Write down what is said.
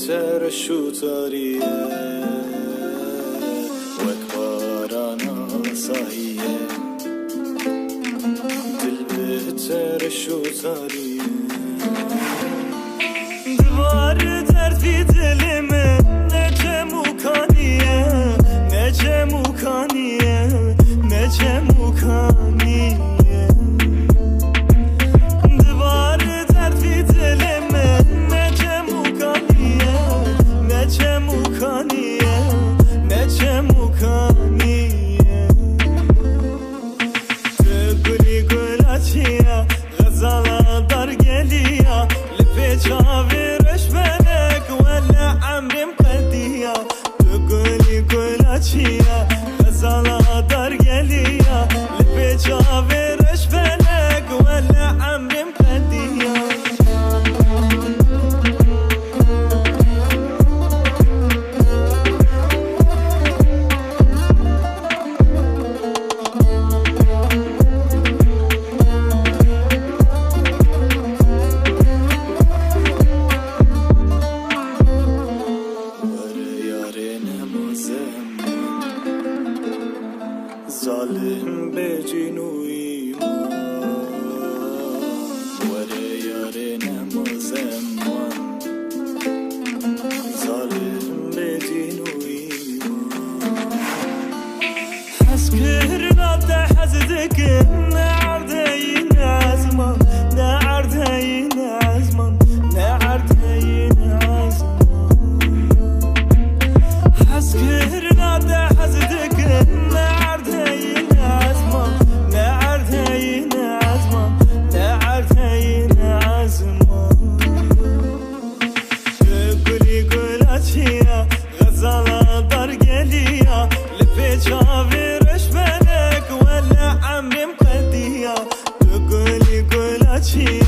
بهتر شو طريقه وكبارنا صحيحه دل بهتر شو طريقه دوار درد في دل من نجه مکانیه نجه مکانیه نجه مکانیه دوار درد في دل من نجه مکانیه نجه مکانیه نجه مکانیه گلی گلاچیه غزاله دار گلیه لپی چاویرش بلک ولا عمرم قدیه گلی گلاچیه غزاله دار گلیه لپی چاویرش بلک ولا عمرم قدیه ظالم به جنوی ما وره یار نمازم من ظالم به جنوی ما حس کرنا ده حزدك نعردين عزمان نعردين عزمان نعردين عزمان حس کرنا ده حزدك غزاله دار گلیه لپی چاویرش بلک ولا عمرم قدیه گلی گلاچیه